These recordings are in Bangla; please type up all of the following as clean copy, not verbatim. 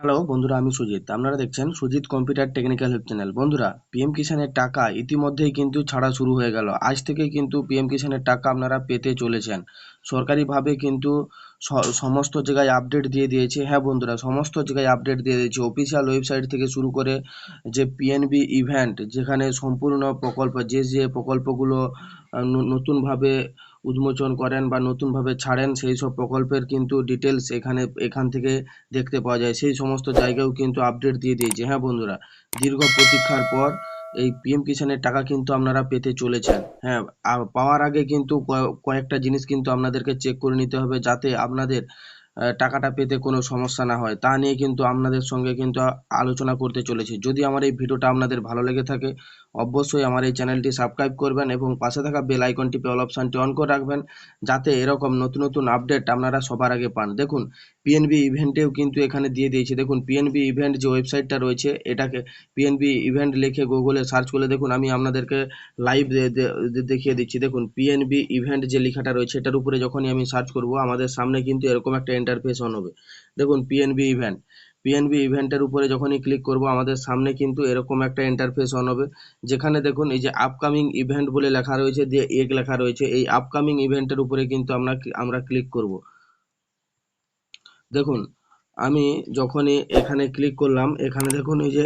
হ্যালো বন্ধুরা, আমি সুজিত। আপনারা দেখছেন Sujit computer technical help channel. বন্ধুরা, পিএম কিষাণের টাকা ইতিমধ্যেই কিন্তু ছাড়া শুরু হয়ে গেল। আজ থেকেই কিন্তু পিএম কিষাণের টাকা আপনারা পেতে চলেছেন। সরকারিভাবে কিন্তু সমস্ত জায়গায় আপডেট দিয়ে দিয়েছে। হ্যাঁ বন্ধুরা, সমস্ত জায়গায় আপডেট দিয়ে দিয়েছে। অফিসিয়াল ওয়েবসাইট থেকে শুরু করে যে পিএনবি ইভেন্ট, যেখানে সম্পূর্ণ প্রকল্প, যে প্রকল্পগুলো নতুনভাবে উন্মোচন করেন বা নতুনভাবে ছাড়েন, সেই সব প্রকল্পের কিন্তু ডিটেলস এখান থেকে দেখতে পাওয়া যায়। সেই সমস্ত জায়গায়ও কিন্তু আপডেট দিয়ে দিয়েছে। হ্যাঁ বন্ধুরা, দীর্ঘ প্রতীক্ষার পর এই পিএম কিষাণের টাকা কিন্তু আপনারা পেতে চলেছেন। হ্যাঁ, আর পাওয়ার আগে কিন্তু কয়েকটা জিনিস কিন্তু আপনাদেরকে চেক করে নিতে হবে, যাতে আপনাদের টাকাটা পেতে কোনো সমস্যা না হয়। তা নিয়ে কিন্তু আপনাদের সঙ্গে কিন্তু আলোচনা করতে চলেছি। যদি আমার এই ভিডিওটা আপনাদের ভালো লেগে থাকে, অবশ্যই আমার এই চ্যানেলটি সাবস্ক্রাইব করবেন এবং পাশে থাকা বেল আইকন টিপে অল অপশানটি অন করে রাখবেন, যাতে এরকম নতুন নতুন আপডেট আপনারা সবার আগে পান। দেখুন, পিএনবি ইভেন্টেও কিন্তু এখানে দিয়ে দিয়েছে। দেখুন, পিএনবি ইভেন্ট যে ওয়েবসাইটটা রয়েছে, এটাকে পিএনবি ইভেন্ট লিখে গুগলে সার্চ করলে দেখুন, আমি আপনাদেরকে লাইভ দেখিয়ে দিচ্ছি। দেখুন, পিএনবি ইভেন্ট যে লেখাটা রয়েছে, এটার উপরে যখনই আমি সার্চ করব, আমাদের সামনে কিন্তু এরকম একটা ইন্টারফেস অন হবে। দেখুন, পিএনবি ইভেন্টের উপরে যখনই ক্লিক করব, আমাদের সামনে কিন্তু এরকম একটা ইন্টারফেস অন হবে, যেখানে দেখুন এই যে আপকামিং ইভেন্ট বলে লেখা রয়েছে, দিয়ে এক লেখা রয়েছে। এই আপকামিং ইভেন্টের উপরে কিন্তু আমরা ক্লিক করব। দেখুন, আমি যখনই এখানে ক্লিক করলাম, এখানে দেখুন এই যে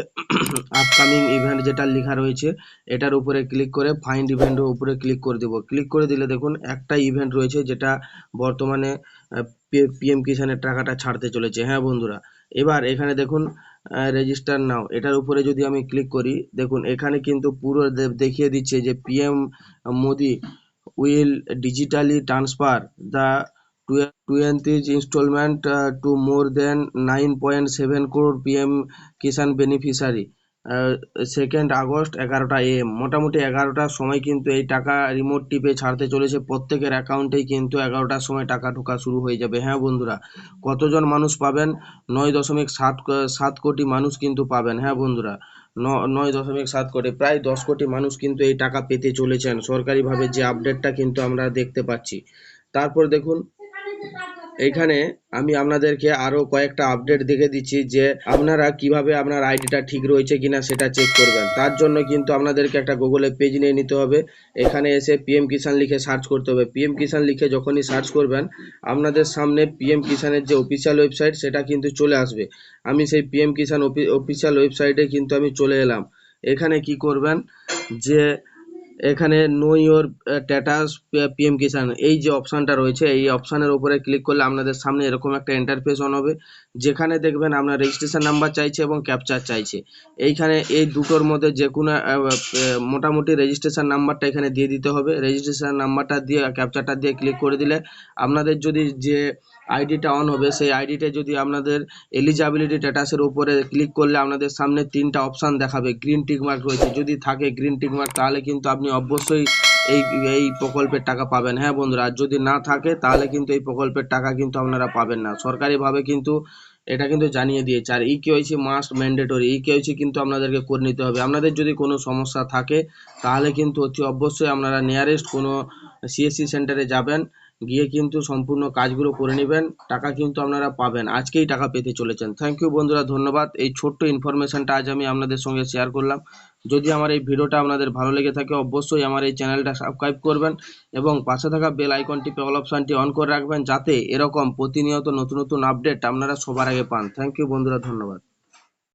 আপকামিং ইভেন্ট যেটা লেখা রয়েছে, এটার উপরে ক্লিক করে ফাইন্ড ইভেন্টের উপরে ক্লিক করে দেব। ক্লিক করে দিলে দেখুন একটা ইভেন্ট রয়েছে, যেটা বর্তমানে পিএম কিষাণের টাকাটা ছাড়তে চলেছে। হ্যাঁ বন্ধুরা, এবার এখানে দেখুন রেজিস্টার নাও, এটার উপরে যদি আমি ক্লিক করি, দেখুন এখানে কিন্তু পুরো দেখিয়ে দিচ্ছে যে PM Modi will digitally transfer the 20th installment to more than 9.7 crore PM Kisan beneficiary. 2 August 11টা AM, মোটামুটি 11টার সময় কিন্তু এই টাকা রিমোট টিপে ছাড়তে চলেছে। প্রত্যেকের অ্যাকাউন্টেই কিন্তু 11টার সময় টাকা ঢোকা শুরু হয়ে যাবে। হ্যাঁ বন্ধুরা, কতজন মানুষ পাবেন? 9.7 কোটি মানুষ কিন্তু পাবেন। হ্যাঁ বন্ধুরা, 9.7 কোটি, প্রায় 10 কোটি মানুষ কিন্তু এই টাকা পেতে চলেছেন সরকারিভাবে, যে আপডেটটা কিন্তু আমরা দেখতে পাচ্ছি। তারপর দেখুন, এখানে আমি আপনাদেরকে আরো কয়েকটা আপডেট দেখে দিচ্ছি, যে আপনারা কিভাবে আপনার আইডিটা ঠিক রয়েছে কিনা সেটা চেক করবেন। তার জন্য কিন্তু আপনাদেরকে একটা গুগলে পেজ নিয়ে নিতে হবে। এখানে এসে পিএম কিষাণ লিখে সার্চ করতে হবে। পিএম কিষাণ লিখে যখনই সার্চ করবেন, আপনাদের সামনে পিএম কিষাণের যে অফিসিয়াল ওয়েবসাইট, সেটা কিন্তু চলে আসবে। আমি সেই পিএম কিষাণ অফিসিয়াল ওয়েবসাইটে কিন্তু আমি চলে এলাম। এখানে কি করবেন, যে এখানে নো ইওর স্ট্যাটাস পিএম কিষাণ, এই যে অপশানটা রয়েছে, এই অপশানের উপরে ক্লিক করলে আপনাদের সামনে এরকম একটা ইন্টারফেস অন হবে, যেখানে দেখবেন আপনার রেজিস্ট্রেশন নাম্বার চাইছে এবং ক্যাপচার চাইছে। এইখানে এই দুটোর মধ্যে যে কোনো মোটামুটি রেজিস্ট্রেশন নাম্বারটা এখানে দিয়ে দিতে হবে। রেজিস্ট্রেশন নাম্বারটা দিয়ে ক্যাপচারটা দিয়ে ক্লিক করে দিলে আপনাদের যদি যে আইডিটা অন হবে, সেই আইডিটা যদি আপনাদের এলিজিবিলিটি স্ট্যাটাসের উপরে ক্লিক করলে আপনাদের সামনে 3টা অপশান দেখাবে। গ্রিন টিক মার্ক রয়েছে, যদি থাকে গ্রিন টিক মার্ক, তাহলে কিন্তু আপনি অবশ্যই এই এই প্রকল্পের টাকা পাবেন। হ্যাঁ বন্ধুরা, আর যদি না থাকে তাহলে কিন্তু এই প্রকল্পের টাকা কিন্তু আপনারা পাবেন না। সরকারিভাবে কিন্তু এটা কিন্তু জানিয়ে দিয়েছে। আর ইকেওয়াইসি মাস্ট ম্যান্ডেটরি, ইকেওয়াইসি কিন্তু আপনাদেরকে করে নিতে হবে। আপনাদের যদি কোনো সমস্যা থাকে, তাহলে কিন্তু অতি অবশ্যই আপনারা নিয়ারেস্ট কোনো সিএসসি সেন্টারে যাবেন, গিয়ে কিন্তু সম্পূর্ণ কাজগুলো করে নেবেন। টাকা কিন্তু আপনারা পাবেন, আজকেই টাকা পেতে চলেছেন। থ্যাংক ইউ বন্ধুরা, ধন্যবাদ। এই ছোট্ট ইনফরমেশনটা আজ আমি আপনাদের সঙ্গে শেয়ার করলাম। যদি আমার এই ভিডিওটা আপনাদের ভালো লেগে থাকে, অবশ্যই আমার এই চ্যানেলটা সাবস্ক্রাইব করবেন এবং পাশে থাকা বেল আইকন টিপে অল অপশানটি অন করে রাখবেন, যাতে এরকম প্রতিনিয়ত নতুন নতুন আপডেট আপনারা সবার আগে পান। থ্যাংক ইউ বন্ধুরা, ধন্যবাদ।